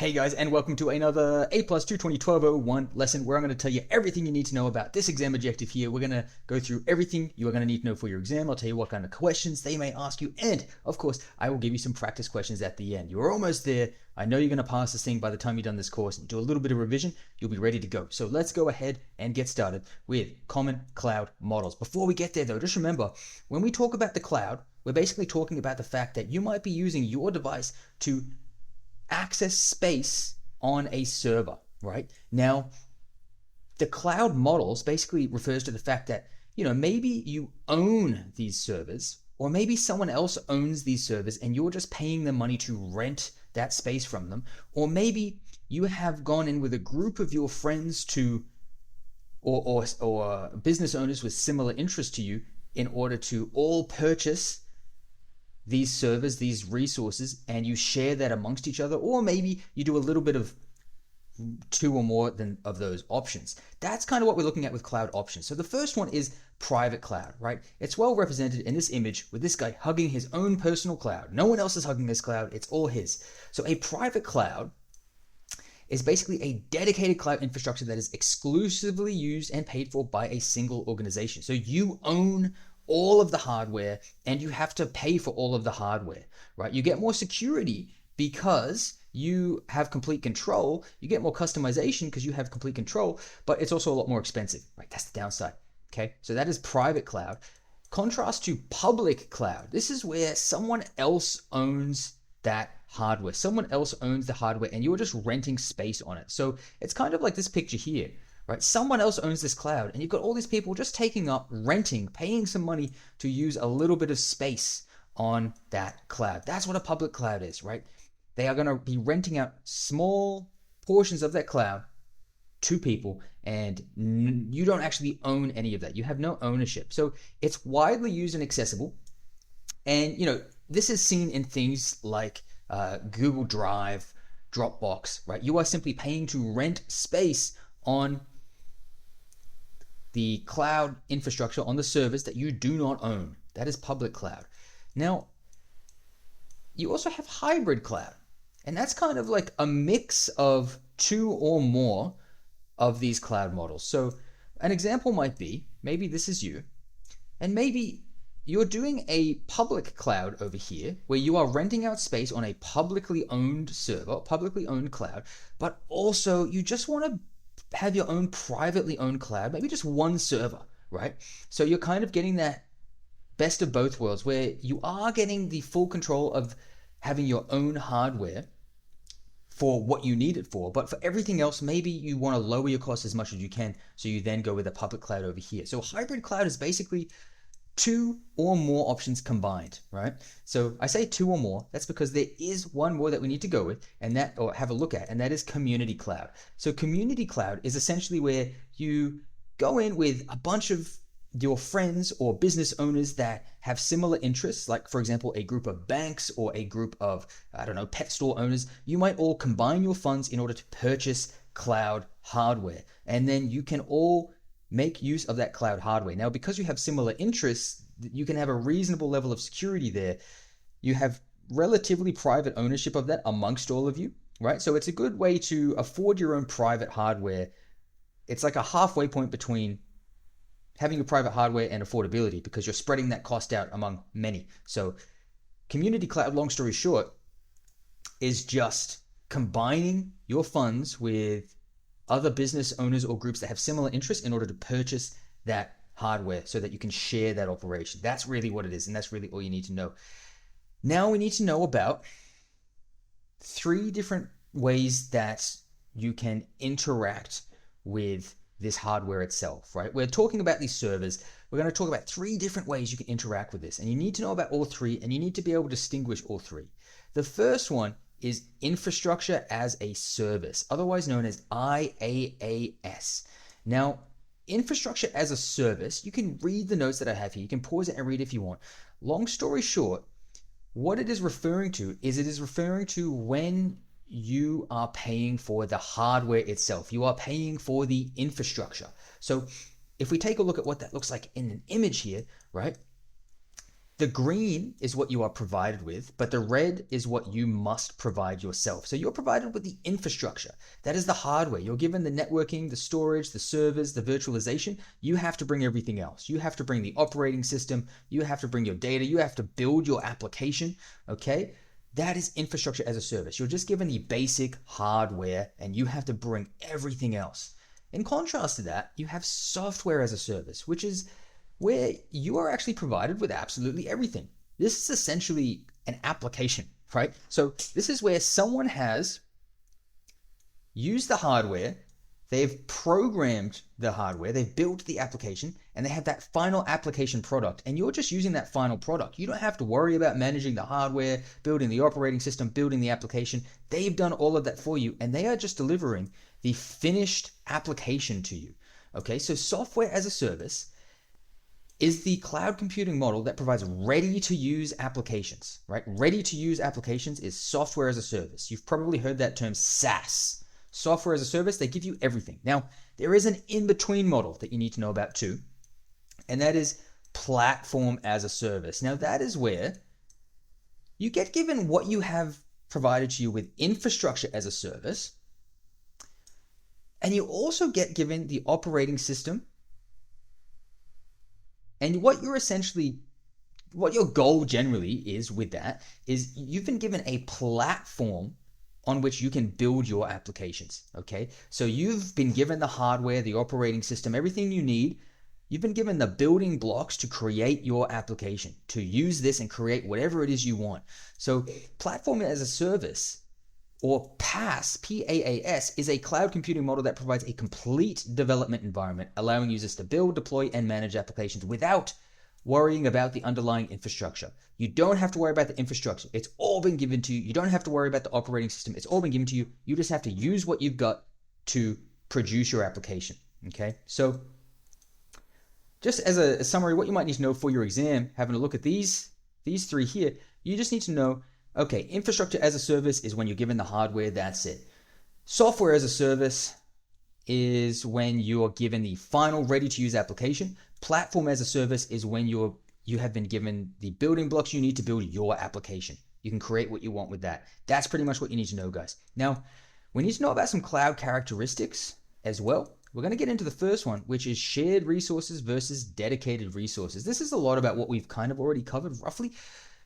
Hey guys, and welcome to another A plus 2201201 lesson where I'm going to tell you everything you need to know about this exam objective here. We're going to go through everything you are going to need to know for your exam. I'll tell you what kind of questions they may ask you, and of course, I will give you some practice questions at the end. You're almost there. I know you're going to pass this thing by the time you've done this course and do a little bit of revision. You'll be ready to go. So let's go ahead and get started with common cloud models. Before we get there though, just remember, when we talk about the cloud, we're basically talking about the fact that you might be using your device to access space on a server, right? Now, the cloud models basically refers to the fact that, maybe you own these servers, or maybe someone else owns these servers and you're just paying them money to rent that space from them. Or maybe you have gone in with a group of your friends or business owners with similar interests to you in order to all purchase these servers, these resources, and you share that amongst each other, or maybe you do a little bit of two or more of those options. That's kind of what we're looking at with cloud options. So the first one is private cloud, right? It's well represented in this image with this guy hugging his own personal cloud. No one else is hugging this cloud, it's all his. So a private cloud is basically a dedicated cloud infrastructure that is exclusively used and paid for by a single organization. So you own all of the hardware and you have to pay for all of the hardware, right? You get more security because you have complete control. You get more customization because you have complete control, but it's also a lot more expensive, right? That's the downside, okay? So that is private cloud. Contrast to public cloud. This is where someone else owns that hardware. Someone else owns the hardware and you're just renting space on it. So it's kind of like this picture here. Right? Someone else owns this cloud and you've got all these people just taking up, renting, paying some money to use a little bit of space on that cloud. That's what a public cloud is, right? They are going to be renting out small portions of that cloud to people and you don't actually own any of that. You have no ownership. So it's widely used and accessible. And, this is seen in things like Google Drive, Dropbox, right? You are simply paying to rent space on the cloud infrastructure on the servers that you do not own. That is public cloud. Now, you also have hybrid cloud, and that's kind of like a mix of two or more of these cloud models. So an example might be, maybe this is you, and maybe you're doing a public cloud over here where you are renting out space on a publicly owned server, publicly owned cloud, but also you just want to have your own privately owned cloud, maybe just one server, right? So you're kind of getting that best of both worlds where you are getting the full control of having your own hardware for what you need it for, but for everything else, maybe you want to lower your costs as much as you can, so you then go with a public cloud over here. So hybrid cloud is basically two or more options combined, right? So I say two or more, that's because there is one more that we need to go with and that, or have a look at, and that is community cloud. So community cloud is essentially where you go in with a bunch of your friends or business owners that have similar interests, like for example, a group of banks or a group of, pet store owners. You might all combine your funds in order to purchase cloud hardware, and then you can all make use of that cloud hardware. Now, because you have similar interests, you can have a reasonable level of security there. You have relatively private ownership of that amongst all of you, right? So it's a good way to afford your own private hardware. It's like a halfway point between having your private hardware and affordability because you're spreading that cost out among many. So community cloud, long story short, is just combining your funds with other business owners or groups that have similar interests in order to purchase that hardware so that you can share that operation. That's really what it is, and that's really all you need to know. Now we need to know about three different ways that you can interact with this hardware itself, right? We're talking about these servers. We're going to talk about three different ways you can interact with this, and you need to know about all three, and you need to be able to distinguish all three. The first one is infrastructure as a service, otherwise known as IaaS. Now, infrastructure as a service, you can read the notes that I have here. You can pause it and read if you want. Long story short, what it is referring to is it is referring to when you are paying for the hardware itself. You are paying for the infrastructure. So if we take a look at what that looks like in an image here, right? The green is what you are provided with, but the red is what you must provide yourself. So you're provided with the infrastructure. That is the hardware. You're given the networking, the storage, the servers, the virtualization. You have to bring everything else. You have to bring the operating system. You have to bring your data. You have to build your application, okay? That is infrastructure as a service. You're just given the basic hardware and you have to bring everything else. In contrast to that, you have software as a service, which is where you are actually provided with absolutely everything. This is essentially an application, right? So this is where someone has used the hardware, they've programmed the hardware, they've built the application, and they have that final application product, and you're just using that final product. You don't have to worry about managing the hardware, building the operating system, building the application. They've done all of that for you, and they are just delivering the finished application to you. Okay, so software as a service is the cloud computing model that provides ready-to-use applications, right? Ready-to-use applications is software as a service. You've probably heard that term SaaS. Software as a service, they give you everything. Now, there is an in-between model that you need to know about too, and that is platform as a service. Now, that is where you get given what you have provided to you with infrastructure as a service, and you also get given the operating system. And what your goal generally is with that is you've been given a platform on which you can build your applications, okay? So you've been given the hardware, the operating system, everything you need. You've been given the building blocks to create your application, to use this and create whatever it is you want. So platform as a service, or Paas, P-A-A-S, is a cloud computing model that provides a complete development environment, allowing users to build, deploy, and manage applications without worrying about the underlying infrastructure. You don't have to worry about the infrastructure. It's all been given to you. You don't have to worry about the operating system. It's all been given to you. You just have to use what you've got to produce your application, okay? So just as a summary, what you might need to know for your exam, having a look at these three here, you just need to know, okay, infrastructure as a service is when you're given the hardware, that's it. Software as a service is when you're given the final ready-to-use application. Platform as a service is when you have been given the building blocks you need to build your application. You can create what you want with that. That's pretty much what you need to know, guys. Now, we need to know about some cloud characteristics as well. We're going to get into the first one, which is shared resources versus dedicated resources. This is a lot about what we've kind of already covered roughly.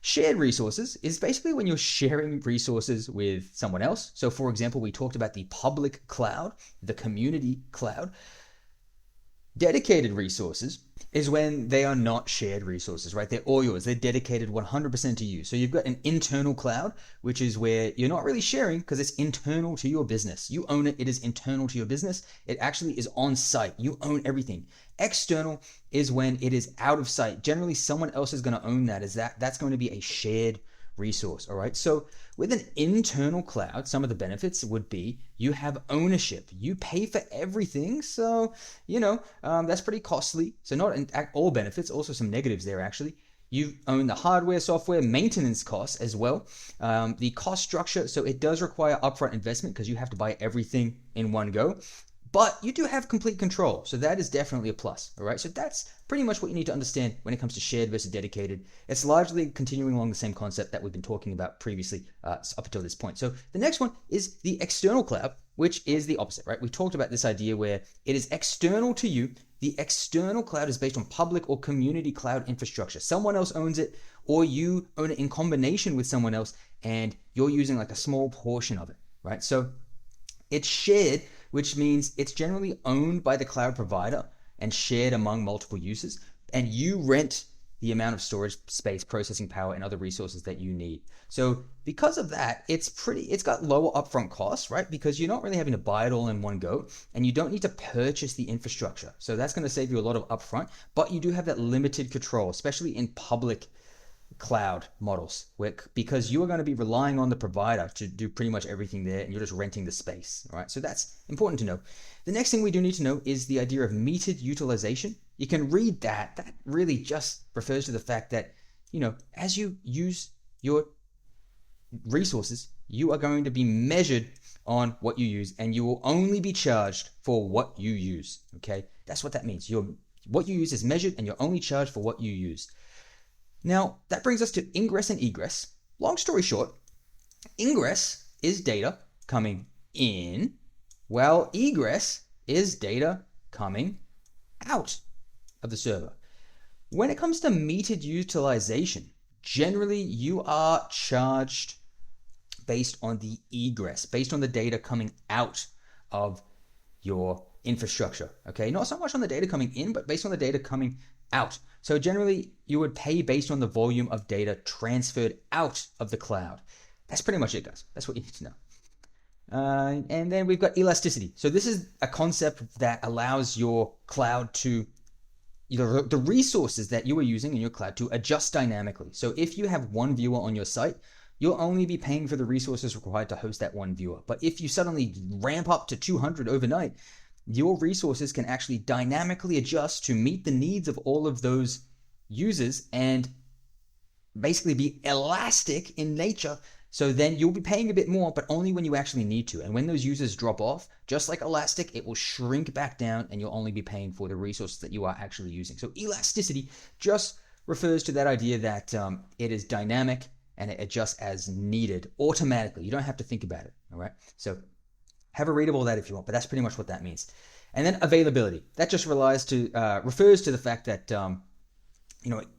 Shared resources is basically when you're sharing resources with someone else. So for example, we talked about the public cloud, the community cloud. Dedicated resources is when they are not shared resources, right? They're all yours. They're dedicated 100% to you. So you've got an internal cloud, which is where you're not really sharing because it's internal to your business. You own it. It is internal to your business. It actually is on site. You own everything. External is when it is out of sight. Generally, someone else is going to own that. That's going to be a shared resource, all right? So with an internal cloud, some of the benefits would be you have ownership. You pay for everything, so, that's pretty costly. So not all benefits, also some negatives there, actually. You own the hardware, software, maintenance costs as well. The cost structure, so it does require upfront investment because you have to buy everything in one go. But you do have complete control, so that is definitely a plus, all right? So that's pretty much what you need to understand when it comes to shared versus dedicated. It's largely continuing along the same concept that we've been talking about previously up until this point. So the next one is the external cloud, which is the opposite, right? We talked about this idea where it is external to you. The external cloud is based on public or community cloud infrastructure. Someone else owns it, or you own it in combination with someone else, and you're using like a small portion of it, right? So it's shared, which means it's generally owned by the cloud provider and shared among multiple users, and you rent the amount of storage space, processing power, and other resources that you need. So because of that, it's got lower upfront costs, right? Because you're not really having to buy it all in one go, and you don't need to purchase the infrastructure. So that's going to save you a lot of upfront, but you do have that limited control, especially in public cloud models, because you are going to be relying on the provider to do pretty much everything there, and you're just renting the space. All right, so that's important to know. The next thing we do need to know is the idea of metered utilization. You can read that. That really just refers to the fact that, as you use your resources, you are going to be measured on what you use, and you will only be charged for what you use. Okay, that's what that means. What you use is measured, and you're only charged for what you use. Now, that brings us to ingress and egress. Long story short, ingress is data coming in, while egress is data coming out of the server. When it comes to metered utilization, generally you are charged based on the egress, based on the data coming out of your infrastructure, okay? Not so much on the data coming in, but based on the data coming out. So generally, you would pay based on the volume of data transferred out of the cloud. That's pretty much it, guys. That's what you need to know. And then we've got elasticity. So this is a concept that allows your cloud to, the resources that you are using in your cloud to adjust dynamically. So if you have one viewer on your site, you'll only be paying for the resources required to host that one viewer. But if you suddenly ramp up to 200 overnight, your resources can actually dynamically adjust to meet the needs of all of those users and basically be elastic in nature. So then you'll be paying a bit more, but only when you actually need to. And when those users drop off, just like Elastic, it will shrink back down and you'll only be paying for the resources that you are actually using. So elasticity just refers to that idea that it is dynamic and it adjusts as needed automatically. You don't have to think about it, all right? So have a read of all that if you want, but that's pretty much what that means. And then availability. That just refers to the fact that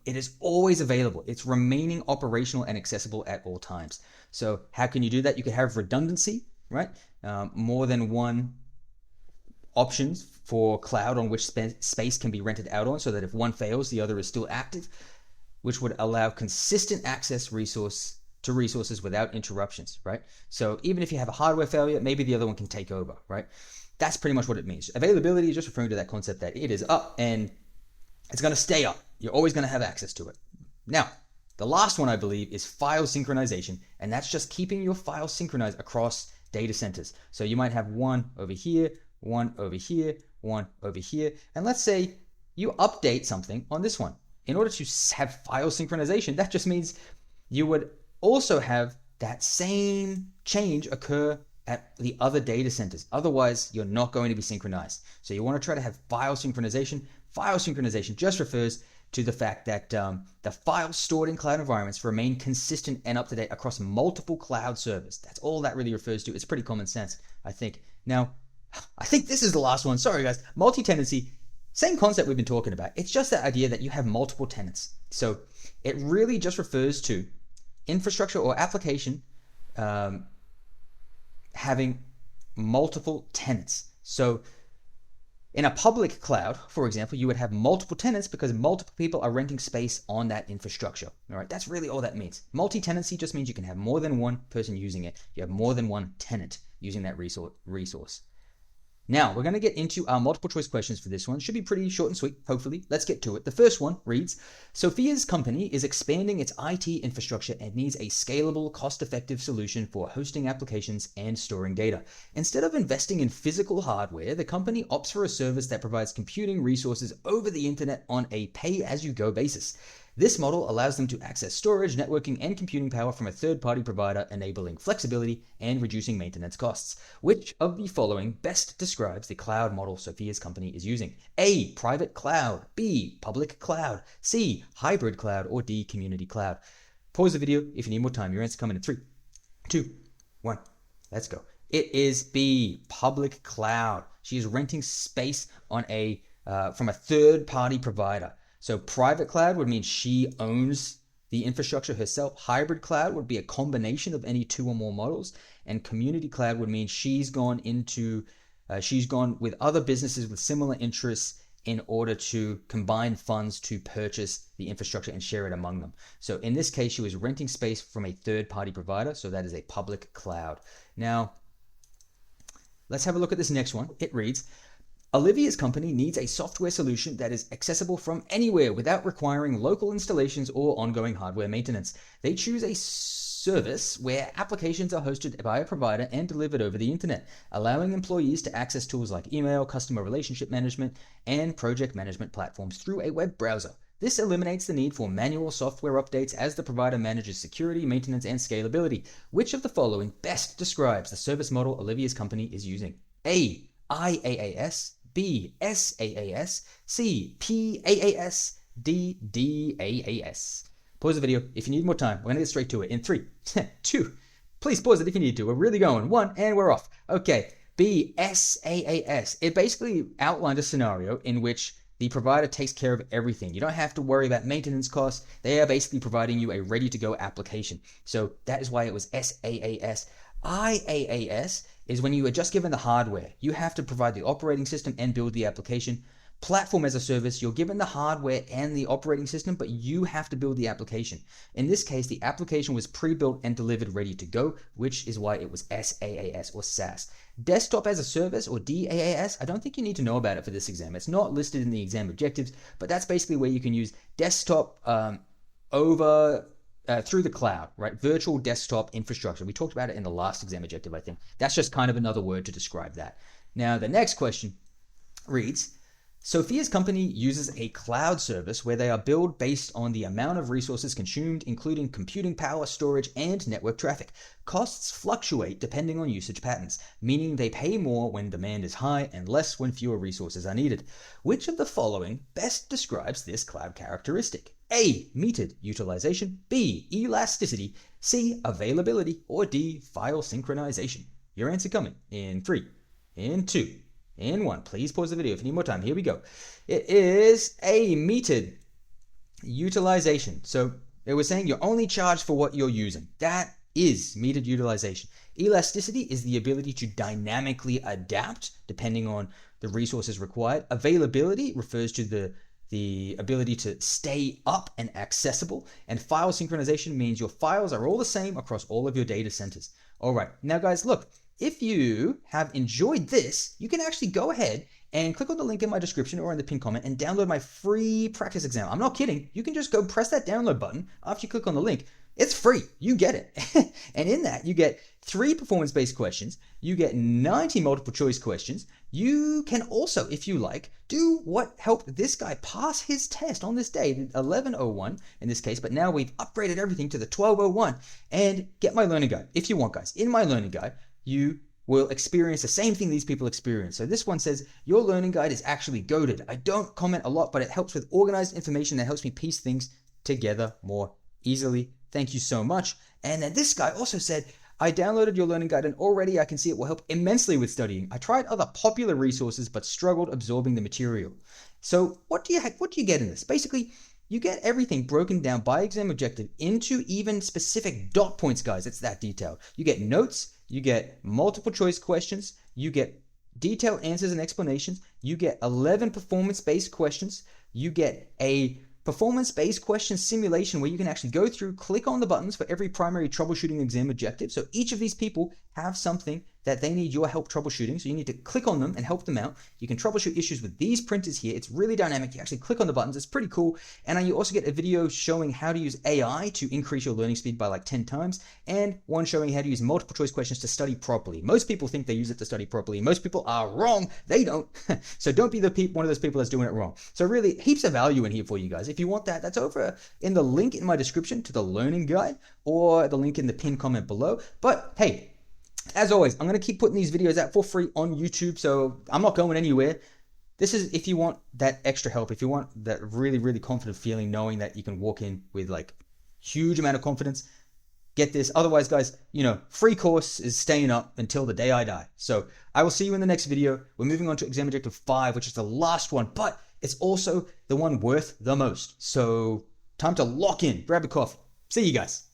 it is always available. It's remaining operational and accessible at all times. So how can you do that? You could have redundancy, right? More than one options for cloud on which space can be rented out on, so that if one fails, the other is still active, which would allow consistent access to resources without interruptions, right? So even if you have a hardware failure, maybe the other one can take over, right? That's pretty much what it means. Availability is just referring to that concept that it is up and it's going to stay up. You're always going to have access to it. Now, the last one I believe is file synchronization, and that's just keeping your files synchronized across data centers. So you might have one over here, one over here, one over here, and let's say you update something on this one. In order to have file synchronization, that just means you would also have that same change occur at the other data centers. Otherwise, you're not going to be synchronized. So you want to try to have file synchronization. File synchronization just refers to the fact that the files stored in cloud environments remain consistent and up to date across multiple cloud servers. That's all that really refers to. It's pretty common sense, I think. Now, I think this is the last one. Sorry, guys. Multi-tenancy, same concept we've been talking about. It's just that idea that you have multiple tenants. So it really just refers to infrastructure or application having multiple tenants. So in a public cloud, for example, you would have multiple tenants because multiple people are renting space on that infrastructure. All right, that's really all that means. Multi-tenancy just means you can have more than one person using it. You have more than one tenant using that resource. Now, we're going to get into our multiple choice questions for this one. Should be pretty short and sweet, hopefully. Let's get to it. The first one reads, Sophia's company is expanding its IT infrastructure and needs a scalable, cost-effective solution for hosting applications and storing data. Instead of investing in physical hardware, the company opts for a service that provides computing resources over the internet on a pay-as-you-go basis. This model allows them to access storage, networking, and computing power from a third-party provider, enabling flexibility and reducing maintenance costs. Which of the following best describes the cloud model Sophia's company is using? A, private cloud. B, public cloud. C, hybrid cloud. Or D, community cloud. Pause the video if you need more time. Your answer coming in 3, 2, 1. Let's go. It is B, public cloud. She is renting space on from a third-party provider. So private cloud would mean she owns the infrastructure herself. Hybrid cloud would be a combination of any two or more models. And community cloud would mean she's gone with other businesses with similar interests in order to combine funds to purchase the infrastructure and share it among them. So in this case, she was renting space from a third-party provider. So that is a public cloud. Now, let's have a look at this next one. It reads, Olivia's company needs a software solution that is accessible from anywhere without requiring local installations or ongoing hardware maintenance. They choose a service where applications are hosted by a provider and delivered over the internet, allowing employees to access tools like email, customer relationship management, and project management platforms through a web browser. This eliminates the need for manual software updates as the provider manages security, maintenance, and scalability. Which of the following best describes the service model Olivia's company is using? A, IaaS. B, SaaS. C, PaaS. D, DaaS. Pause the video if you need more time. We're going to get straight to it in 3, 2. Please pause it if you need to. We're really going. 1, and we're off. Okay. B, SaaS. It basically outlined a scenario in which the provider takes care of everything. You don't have to worry about maintenance costs. They are basically providing you a ready-to-go application. So that is why it was SaaS. IaaS is when you are just given the hardware. You have to provide the operating system and build the application. Platform as a service, you're given the hardware and the operating system, but you have to build the application. In this case, the application was pre-built and delivered ready to go, which is why it was SaaS or SaaS. Desktop as a service or DaaS, I don't think you need to know about it for this exam. It's not listed in the exam objectives, but that's basically where you can use desktop through the cloud, right? Virtual desktop infrastructure. We talked about it in the last exam objective, I think. That's just kind of another word to describe that. Now, the next question reads, Sophia's company uses a cloud service where they are billed based on the amount of resources consumed, including computing power, storage, and network traffic. Costs fluctuate depending on usage patterns, meaning they pay more when demand is high and less when fewer resources are needed. Which of the following best describes this cloud characteristic? A, metered utilization, B, elasticity, C, availability, or D, file synchronization. Your answer coming in 3, in 2, in 1. Please pause the video if you need more time. Here we go. It is a metered utilization. So it was saying you're only charged for what you're using. That is metered utilization. Elasticity is the ability to dynamically adapt depending on the resources required. Availability refers to the ability to stay up and accessible. And file synchronization means your files are all the same across all of your data centers. All right, now guys, look, if you have enjoyed this, you can actually go ahead and click on the link in my description or in the pinned comment and download my free practice exam. I'm not kidding. You can just go press that download button after you click on the link. It's free. You get it. And in that, you get 3 performance-based questions. You get 90 multiple choice questions. You can also, if you like, do what helped this guy pass his test on this day, 1101 in this case, but now we've upgraded everything to the 1201, and get my learning guide if you want, guys. In my learning guide, you will experience the same thing these people experience. So this one says, your learning guide is actually goated. I don't comment a lot, but it helps with organized information that helps me piece things together more easily. Thank you so much. And then this guy also said, I downloaded your learning guide and already I can see it will help immensely with studying. I tried other popular resources but struggled absorbing the material. So what do you get in this? Basically, you get everything broken down by exam objective into even specific dot points, guys. It's that detailed. You get notes, you get multiple choice questions, you get detailed answers and explanations, you get 11 performance-based questions, you get a performance-based question simulation where you can actually go through, click on the buttons for every primary troubleshooting exam objective. So each of these people have something that they need your help troubleshooting. So you need to click on them and help them out. You can troubleshoot issues with these printers here. It's really dynamic. You actually click on the buttons. It's pretty cool. And you also get a video showing how to use AI to increase your learning speed by like 10 times. And one showing how to use multiple choice questions to study properly. Most people think they use it to study properly. Most people are wrong. They don't. So don't be one of those people that's doing it wrong. So really heaps of value in here for you guys. If you want that, that's over in the link in my description to the learning guide or the link in the pinned comment below. But hey, as always, I'm going to keep putting these videos out for free on YouTube, so I'm not going anywhere. This is if you want that extra help, if you want that really, really confident feeling, knowing that you can walk in with like huge amount of confidence, get this. Otherwise, guys, free course is staying up until the day I die. So I will see you in the next video. We're moving on to exam objective 5, which is the last one, but it's also the one worth the most. So time to lock in, grab a coffee. See you guys.